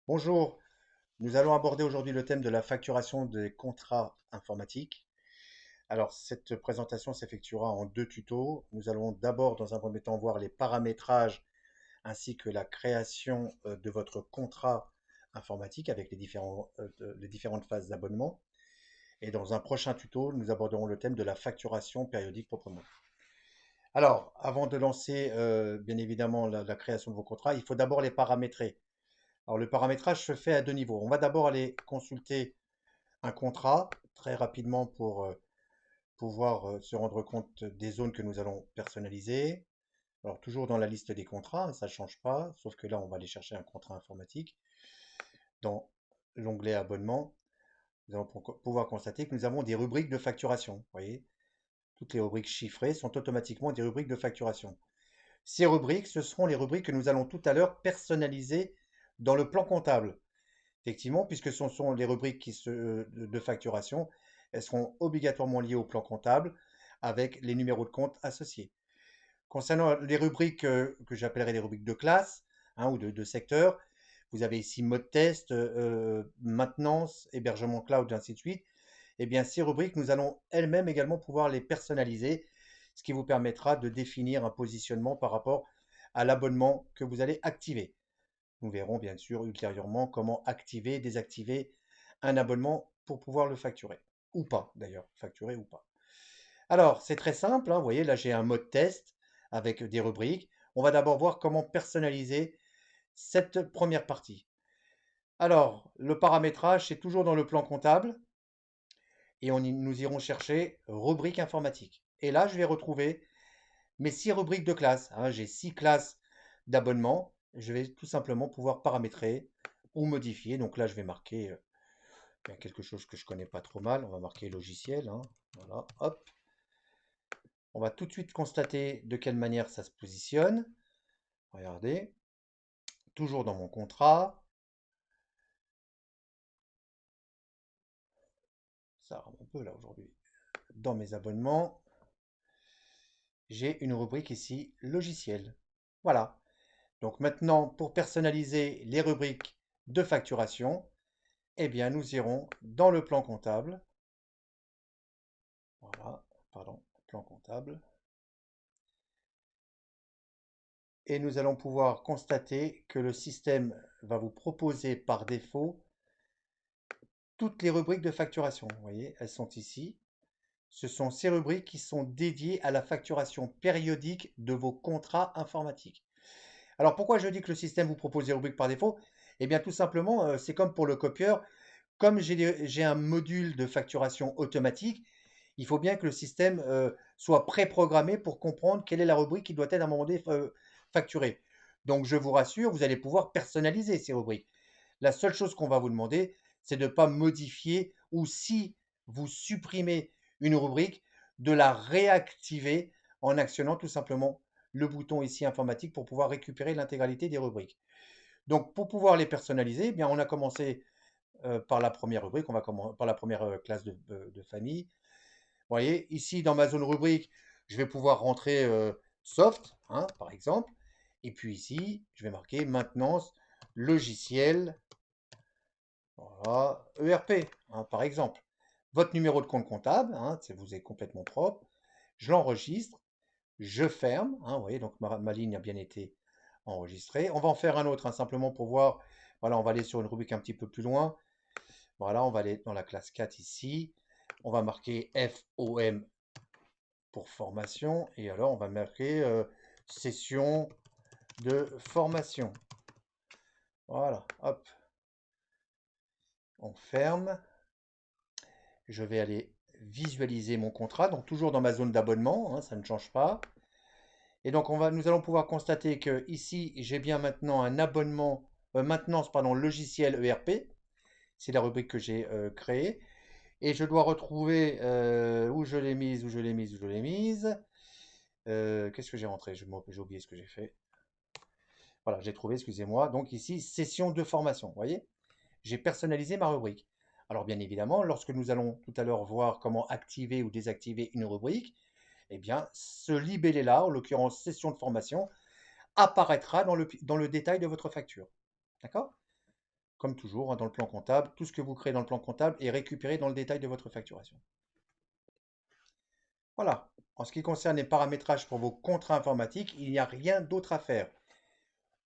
Bonjour, nous allons aborder aujourd'hui le thème de la facturation des contrats informatiques. Alors, cette présentation s'effectuera en deux tutos. Nous allons d'abord, dans un premier temps, voir les paramétrages ainsi que la création de votre contrat informatique avec les différentes phases d'abonnement. Et dans un prochain tuto, nous aborderons le thème de la facturation périodique proprement. Alors, avant de lancer bien évidemment la création de vos contrats, il faut d'abord les paramétrer. Alors, le paramétrage se fait à deux niveaux. On va d'abord aller consulter un contrat très rapidement pour pouvoir se rendre compte des zones que nous allons personnaliser. Alors, toujours dans la liste des contrats, hein, ça ne change pas, sauf que là, on va aller chercher un contrat informatique. Dans l'onglet abonnement, nous allons pouvoir constater que nous avons des rubriques de facturation. Vous voyez, toutes les rubriques chiffrées sont automatiquement des rubriques de facturation. Ces rubriques, ce seront les rubriques que nous allons tout à l'heure personnaliser dans le plan comptable. Effectivement, puisque ce sont les rubriques de facturation, elles seront obligatoirement liées au plan comptable avec les numéros de compte associés. Concernant les rubriques que j'appellerai les rubriques de classe, hein, ou de secteur, vous avez ici mode test, maintenance, hébergement cloud, ainsi de suite. Eh bien, ces rubriques, nous allons elles-mêmes également pouvoir les personnaliser, ce qui vous permettra de définir un positionnement par rapport à l'abonnement que vous allez activer. Nous verrons bien sûr ultérieurement comment activer et désactiver un abonnement pour pouvoir le facturer. Ou pas d'ailleurs, facturer ou pas. Alors, c'est très simple, hein, vous voyez, là j'ai un mode test avec des rubriques. On va d'abord voir comment personnaliser cette première partie. Alors, le paramétrage, c'est toujours dans le plan comptable et nous irons chercher rubrique informatique. Et là, je vais retrouver mes 6 rubriques de classe, hein. J'ai 6 classes d'abonnement. Je vais tout simplement pouvoir paramétrer ou modifier. Donc là, je vais marquer quelque chose que je connais pas trop mal. On va marquer logiciel, hein. Voilà, hop. On va tout de suite constater de quelle manière ça se positionne. Regardez, toujours dans mon contrat. Ça rame un peu là aujourd'hui. Dans mes abonnements, j'ai une rubrique ici, logiciel. Voilà. Donc maintenant, pour personnaliser les rubriques de facturation, eh bien, nous irons dans le plan comptable. Voilà, pardon, plan comptable. Et nous allons pouvoir constater que le système va vous proposer par défaut toutes les rubriques de facturation. Vous voyez, elles sont ici. Ce sont ces rubriques qui sont dédiées à la facturation périodique de vos contrats informatiques. Alors pourquoi je dis que le système vous propose des rubriques par défaut? Eh bien tout simplement, c'est comme pour le copieur. Comme j'ai un module de facturation automatique, il faut bien que le système soit préprogrammé pour comprendre quelle est la rubrique qui doit être à un moment donné facturée. Donc je vous rassure, vous allez pouvoir personnaliser ces rubriques. La seule chose qu'on va vous demander, c'est de ne pas modifier ou si vous supprimez une rubrique, de la réactiver en actionnant tout simplement le bouton ici informatique pour pouvoir récupérer l'intégralité des rubriques. Donc pour pouvoir les personnaliser, eh bien, on a commencé par la première rubrique, on va commencer par la première classe de famille. Vous voyez, ici dans ma zone rubrique, je vais pouvoir rentrer soft, hein, par exemple. Et puis ici, je vais marquer maintenance logiciel, voilà, ERP, hein, par exemple. Votre numéro de compte comptable, hein, vous est complètement propre. Je l'enregistre, je ferme, hein, vous voyez, donc ma ligne a bien été enregistrée. On va en faire un autre, hein, simplement pour voir. Voilà, on va aller sur une rubrique un petit peu plus loin. Voilà, on va aller dans la classe 4 ici. On va marquer FOM pour formation. Et alors, on va marquer session de formation. Voilà, hop. On ferme. Je vais aller visualiser mon contrat. Donc, toujours dans ma zone d'abonnement, hein, ça ne change pas. Et donc, nous allons pouvoir constater que ici, j'ai bien maintenant un abonnement, maintenance, pardon, logiciel ERP. C'est la rubrique que j'ai créée. Et je dois retrouver où je l'ai mise, où je l'ai mise, où je l'ai mise. Qu'est-ce que j'ai rentré? J'ai oublié ce que j'ai fait. Voilà, j'ai trouvé, excusez-moi. Donc ici, session de formation. Vous voyez, j'ai personnalisé ma rubrique. Alors bien évidemment, lorsque nous allons tout à l'heure voir comment activer ou désactiver une rubrique, eh bien, ce libellé-là, en l'occurrence session de formation, apparaîtra dans le détail de votre facture. D'accord? comme toujours, hein, dans le plan comptable, tout ce que vous créez dans le plan comptable est récupéré dans le détail de votre facturation. Voilà. En ce qui concerne les paramétrages pour vos contrats informatiques, il n'y a rien d'autre à faire.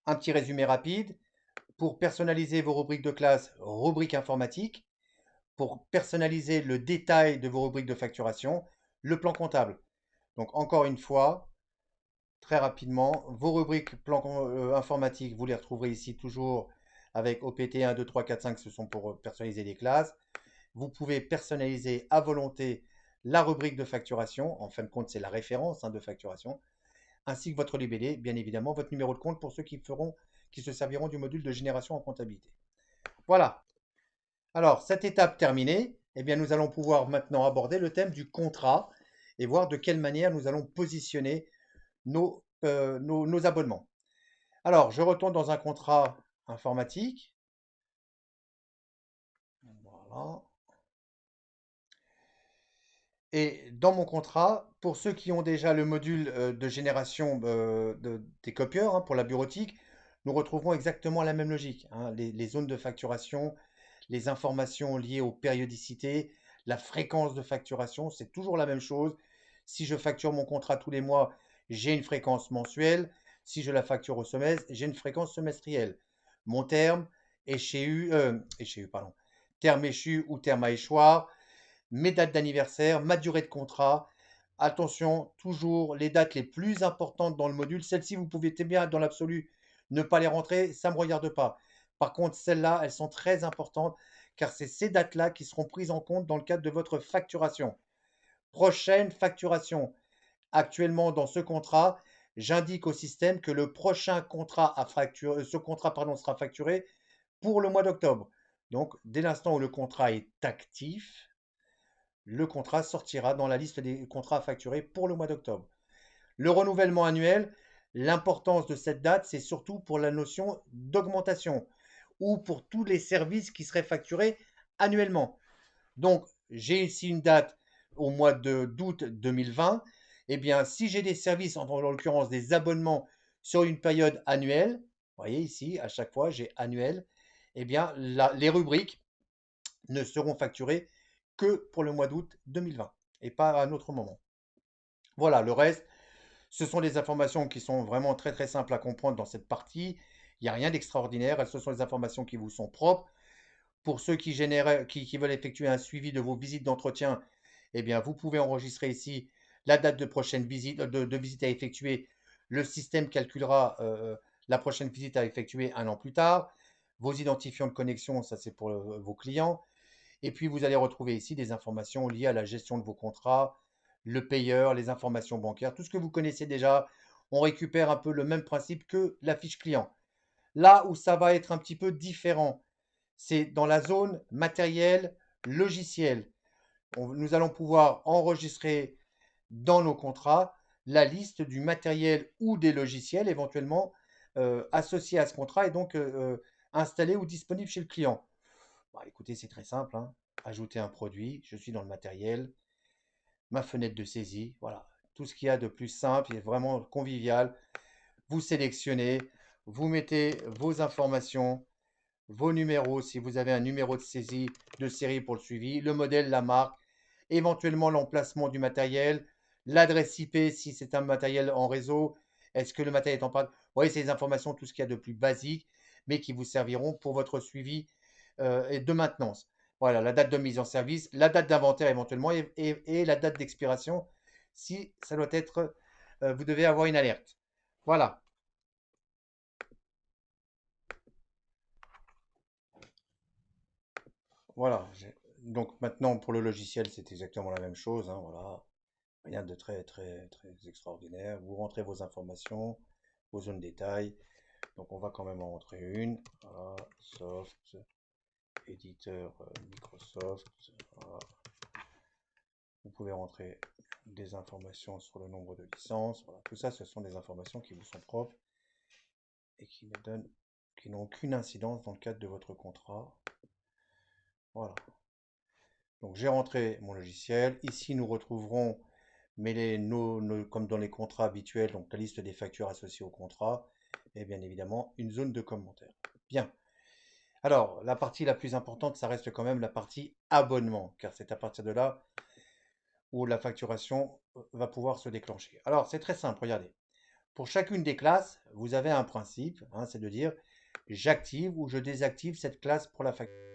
Un petit résumé rapide. Pour personnaliser vos rubriques de classe, rubrique informatique. Pour personnaliser le détail de vos rubriques de facturation, le plan comptable. Donc encore une fois, très rapidement, vos rubriques plan informatique, vous les retrouverez ici toujours avec OPT 1, 2, 3, 4, 5, ce sont pour personnaliser les classes. Vous pouvez personnaliser à volonté la rubrique de facturation, en fin de compte c'est la référence, hein, de facturation, ainsi que votre libellé, bien évidemment, votre numéro de compte pour ceux qui se serviront du module de génération en comptabilité. Voilà. Alors, cette étape terminée, eh bien, nous allons pouvoir maintenant aborder le thème du contrat et voir de quelle manière nous allons positionner nos abonnements. Alors, je retourne dans un contrat informatique. Voilà. Et dans mon contrat, pour ceux qui ont déjà le module de génération des copieurs, hein, pour la bureautique, nous retrouverons exactement la même logique, hein. Les zones de facturation, les informations liées aux périodicités, la fréquence de facturation, c'est toujours la même chose. Si je facture mon contrat tous les mois, j'ai une fréquence mensuelle. Si je la facture au semestre, j'ai une fréquence semestrielle. Mon terme, pardon, terme échu ou terme à échoir, mes dates d'anniversaire, ma durée de contrat. Attention, toujours les dates les plus importantes dans le module. Celles-ci, vous pouvez très bien, dans l'absolu, ne pas les rentrer, ça ne me regarde pas. Par contre, celles-là, elles sont très importantes car c'est ces dates-là qui seront prises en compte dans le cadre de votre facturation. Prochaine facturation. Actuellement, dans ce contrat, j'indique au système que le prochain contrat à facturer, ce contrat, pardon, sera facturé pour le mois d'octobre. Donc, dès l'instant où le contrat est actif, le contrat sortira dans la liste des contrats à facturer pour le mois d'octobre. Le renouvellement annuel, l'importance de cette date, c'est surtout pour la notion d'augmentation ou pour tous les services qui seraient facturés annuellement. Donc, j'ai ici une date au mois d'août 2020. Eh bien, si j'ai des services, en l'occurrence des abonnements sur une période annuelle, vous voyez ici, à chaque fois, j'ai annuel, eh bien, les rubriques ne seront facturées que pour le mois d'août 2020 et pas à un autre moment. Voilà, le reste, ce sont des informations qui sont vraiment très très simples à comprendre dans cette partie. Il n'y a rien d'extraordinaire. Ce sont des informations qui vous sont propres. Pour ceux qui veulent effectuer un suivi de vos visites d'entretien, eh bien, vous pouvez enregistrer ici la date de prochaine visite, de visite à effectuer. Le système calculera la prochaine visite à effectuer un an plus tard. Vos identifiants de connexion, ça c'est pour vos clients. Et puis, vous allez retrouver ici des informations liées à la gestion de vos contrats, le payeur, les informations bancaires, tout ce que vous connaissez déjà. On récupère un peu le même principe que la fiche client. Là où ça va être un petit peu différent, c'est dans la zone matériel, logiciel. Nous allons pouvoir enregistrer dans nos contrats la liste du matériel ou des logiciels éventuellement associés à ce contrat et donc installés ou disponibles chez le client. Bah, écoutez, c'est très simple, hein. Ajouter un produit, je suis dans le matériel, ma fenêtre de saisie, voilà. Tout ce qu'il y a de plus simple et vraiment convivial. Vous sélectionnez, vous mettez vos informations, vos numéros, si vous avez un numéro de saisie de série pour le suivi, le modèle, la marque, éventuellement l'emplacement du matériel, l'adresse IP si c'est un matériel en réseau, est-ce que le matériel est en panne. Vous voyez, ces informations, tout ce qu'il y a de plus basique, mais qui vous serviront pour votre suivi et de maintenance. Voilà, la date de mise en service, la date d'inventaire éventuellement et la date d'expiration si ça doit être, vous devez avoir une alerte. Voilà, voilà. Donc maintenant pour le logiciel, c'est exactement la même chose, hein, voilà. Rien de très très très extraordinaire. Vous rentrez vos informations, vos zones détail. Donc on va quand même en rentrer une. Voilà, soft, éditeur Microsoft. Voilà. Vous pouvez rentrer des informations sur le nombre de licences. Voilà. Tout ça, ce sont des informations qui vous sont propres et qui n'ont aucune incidence dans le cadre de votre contrat. Voilà. Donc j'ai rentré mon logiciel. Ici, nous retrouverons, mais comme dans les contrats habituels, donc la liste des factures associées au contrat et bien évidemment une zone de commentaires. Bien. Alors, la partie la plus importante, ça reste quand même la partie abonnement, car c'est à partir de là où la facturation va pouvoir se déclencher. Alors, c'est très simple, regardez. Pour chacune des classes, vous avez un principe, hein, c'est de dire j'active ou je désactive cette classe pour la facturation.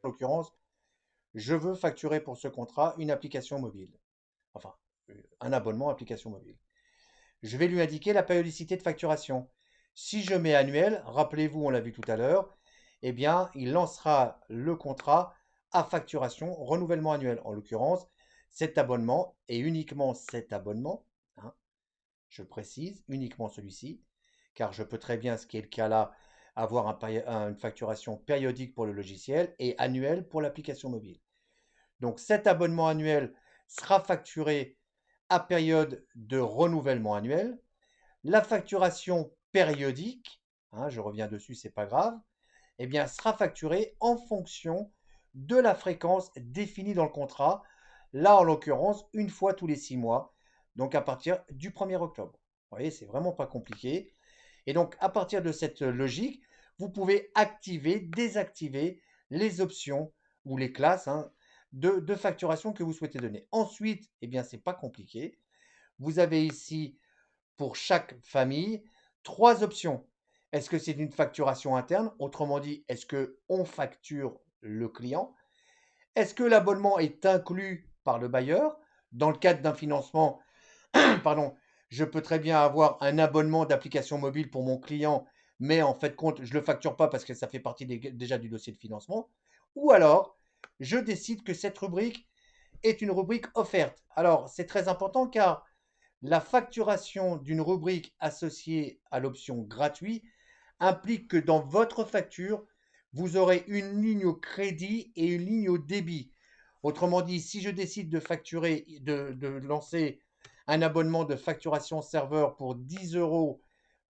En l'occurrence, je veux facturer pour ce contrat une application mobile. Enfin, un abonnement application mobile. Je vais lui indiquer la périodicité de facturation. Si je mets annuel, rappelez-vous, on l'a vu tout à l'heure, eh bien, il lancera le contrat à facturation renouvellement annuel. En l'occurrence, cet abonnement et uniquement cet abonnement, hein, je précise, uniquement celui-ci, car je peux très bien, ce qui est le cas là, avoir une facturation périodique pour le logiciel et annuelle pour l'application mobile. Donc cet abonnement annuel sera facturé à période de renouvellement annuel. La facturation périodique, hein, je reviens dessus, c'est pas grave, eh bien, sera facturée en fonction de la fréquence définie dans le contrat. Là, en l'occurrence, une fois tous les 6 mois, donc à partir du 1er octobre. Vous voyez, c'est vraiment pas compliqué. Et donc, à partir de cette logique, vous pouvez activer, désactiver les options ou les classes, hein, de facturation que vous souhaitez donner. Ensuite, eh bien, c'est pas compliqué. Vous avez ici pour chaque famille 3 options. Est-ce que c'est une facturation interne? Autrement dit, est-ce qu'on facture le client? Est-ce que l'abonnement est inclus par le bailleur? Dans le cadre d'un financement, pardon, je peux très bien avoir un abonnement d'application mobile pour mon client, mais en fait compte, je ne le facture pas parce que ça fait partie déjà du dossier de financement. Ou alors, je décide que cette rubrique est une rubrique offerte. Alors, c'est très important car la facturation d'une rubrique associée à l'option gratuit implique que dans votre facture, vous aurez une ligne au crédit et une ligne au débit. Autrement dit, si je décide de facturer, de lancer un abonnement de facturation serveur pour 10 euros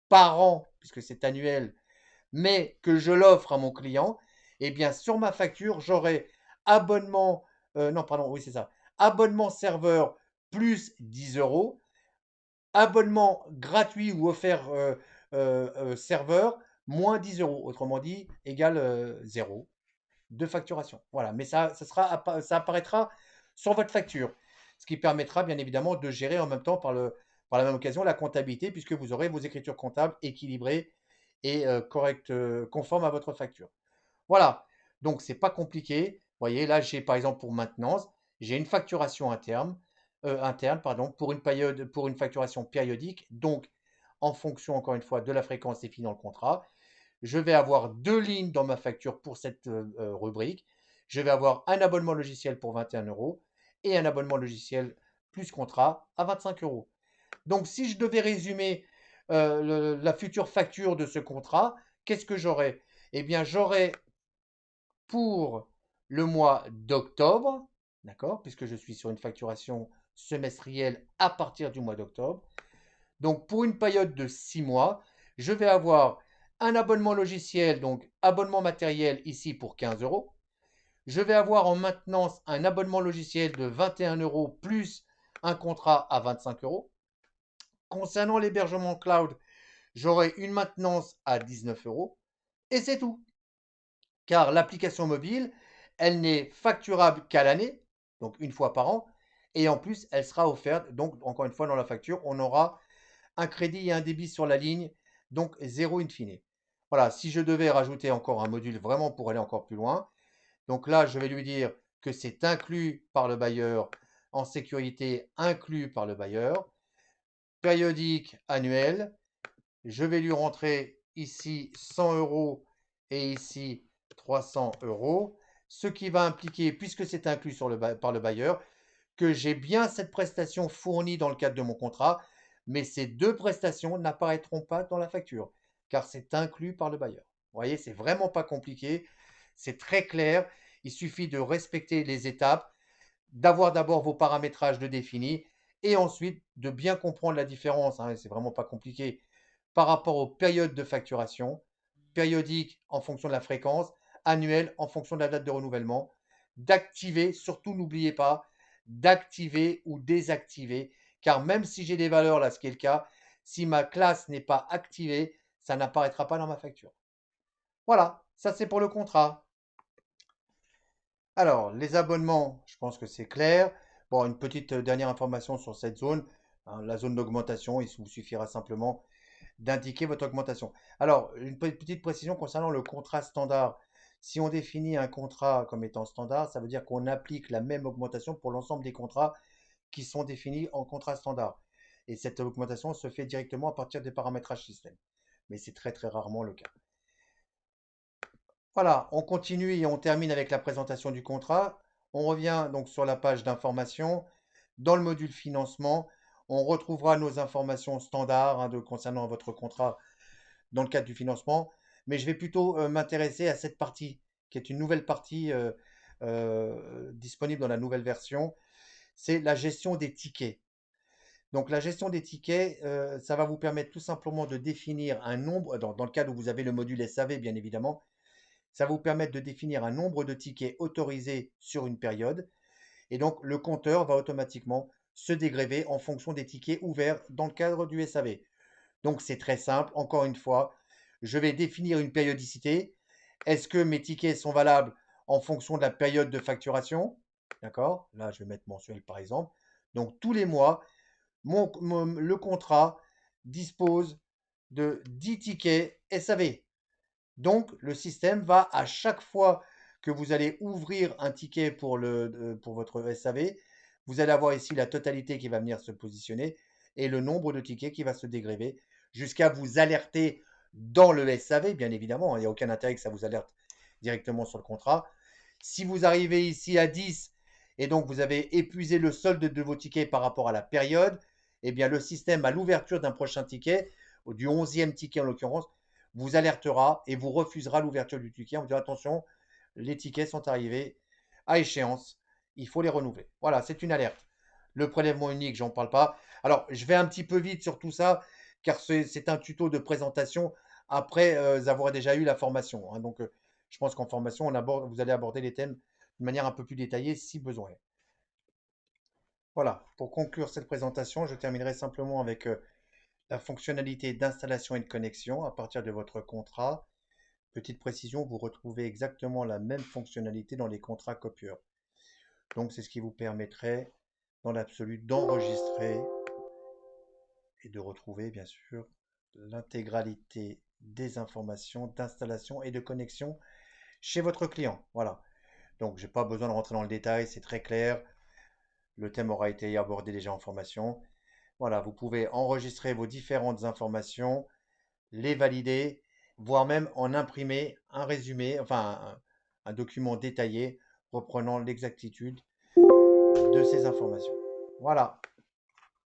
par an, puisque c'est annuel, mais que je l'offre à mon client, eh bien sur ma facture, j'aurai abonnement, non, pardon, oui, c'est ça, abonnement serveur plus 10 euros, abonnement gratuit ou offert serveur, moins 10 euros. Autrement dit, égale 0 de facturation. Voilà, mais ça apparaîtra sur votre facture, ce qui permettra bien évidemment de gérer en même temps par la même occasion la comptabilité, puisque vous aurez vos écritures comptables équilibrées et correctes, conformes à votre facture. Voilà, donc c'est pas compliqué. Vous voyez, là, j'ai par exemple pour maintenance, j'ai une facturation interne, pardon, pour une facturation périodique. Donc, en fonction, encore une fois, de la fréquence définie dans le contrat, je vais avoir 2 lignes dans ma facture pour cette rubrique. Je vais avoir un abonnement logiciel pour 21 euros et un abonnement logiciel plus contrat à 25 euros. Donc, si je devais résumer la future facture de ce contrat, qu'est-ce que j'aurais? Eh bien, j'aurais pour le mois d'octobre, d'accord, puisque je suis sur une facturation semestrielle à partir du mois d'octobre. Donc, pour une période de 6 mois, je vais avoir un abonnement logiciel, donc abonnement matériel ici pour 15 euros. Je vais avoir en maintenance un abonnement logiciel de 21 euros plus un contrat à 25 euros. Concernant l'hébergement cloud, j'aurai une maintenance à 19 euros. Et c'est tout. Car l'application mobile, elle n'est facturable qu'à l'année, donc une fois par an, et en plus, elle sera offerte. Donc, encore une fois, dans la facture, on aura un crédit et un débit sur la ligne, donc zéro in fine. Voilà, si je devais rajouter encore un module vraiment pour aller encore plus loin, donc là, je vais lui dire que c'est inclus par le bailleur, en sécurité inclus par le bailleur, périodique annuel, je vais lui rentrer ici 100 euros et ici 300 euros, ce qui va impliquer, puisque c'est inclus par le bailleur, que j'ai bien cette prestation fournie dans le cadre de mon contrat, mais ces 2 prestations n'apparaîtront pas dans la facture, car c'est inclus par le bailleur. Vous voyez, c'est vraiment pas compliqué, c'est très clair, il suffit de respecter les étapes, d'avoir d'abord vos paramétrages de définis et ensuite de bien comprendre la différence, hein, c'est vraiment pas compliqué, par rapport aux périodes de facturation, périodique en fonction de la fréquence, annuelle en fonction de la date de renouvellement, d'activer, surtout n'oubliez pas, d'activer ou désactiver, car même si j'ai des valeurs là, ce qui est le cas, si ma classe n'est pas activée, ça n'apparaîtra pas dans ma facture. Voilà, ça c'est pour le contrat. Alors, les abonnements, je pense que c'est clair. Bon, une petite dernière information sur cette zone, hein, la zone d'augmentation, il vous suffira simplement d'indiquer votre augmentation. Alors, une petite précision concernant le contrat standard. Si on définit un contrat comme étant standard, ça veut dire qu'on applique la même augmentation pour l'ensemble des contrats qui sont définis en contrat standard. Et cette augmentation se fait directement à partir des paramétrages système. Mais c'est très très rarement le cas. Voilà, on continue et on termine avec la présentation du contrat. On revient donc sur la page d'information. Dans le module financement, on retrouvera nos informations standards concernant votre contrat dans le cadre du financement. Mais je vais plutôt m'intéresser à cette partie, qui est une nouvelle partie disponible dans la nouvelle version. C'est la gestion des tickets. Donc la gestion des tickets, ça va vous permettre tout simplement de définir un nombre, dans le cadre où vous avez le module SAV bien évidemment, ça va vous permettre de définir un nombre de tickets autorisés sur une période. Et donc le compteur va automatiquement se dégréver en fonction des tickets ouverts dans le cadre du SAV. Donc c'est très simple, encore une fois, je vais définir une périodicité. Est-ce que mes tickets sont valables en fonction de la période de facturation? D'accord? Là, je vais mettre mensuel par exemple. Donc tous les mois, le contrat dispose de 10 tickets SAV. Donc, le système va, à chaque fois que vous allez ouvrir un ticket pour votre SAV, vous allez avoir ici la totalité qui va venir se positionner et le nombre de tickets qui va se dégréver jusqu'à vous alerter dans le SAV, bien évidemment. Il n'y a aucun intérêt que ça vous alerte directement sur le contrat. Si vous arrivez ici à 10 et donc vous avez épuisé le solde de vos tickets par rapport à la période, eh bien le système, à l'ouverture d'un prochain ticket, ou du 11e ticket en l'occurrence, vous alertera et vous refusera l'ouverture du ticket en vous disant attention, les tickets sont arrivés à échéance, il faut les renouveler. Voilà, c'est une alerte. Le prélèvement unique, j'en parle pas. Alors, je vais un petit peu vite sur tout ça, car c'est un tuto de présentation après avoir déjà eu la formation, hein. Donc, je pense qu'en formation, vous allez aborder les thèmes de manière un peu plus détaillée si besoin. Voilà, pour conclure cette présentation, je terminerai simplement avec la fonctionnalité d'installation et de connexion à partir de votre contrat. Petite précision, vous retrouvez exactement la même fonctionnalité dans les contrats copieurs. Donc c'est ce qui vous permettrait dans l'absolu d'enregistrer et de retrouver bien sûr l'intégralité des informations d'installation et de connexion chez votre client. Voilà. Donc j'ai pas besoin de rentrer dans le détail, c'est très clair. Le thème aura été abordé déjà en formation. Voilà, vous pouvez enregistrer vos différentes informations, les valider, voire même en imprimer un résumé, enfin un document détaillé reprenant l'exactitude de ces informations. Voilà.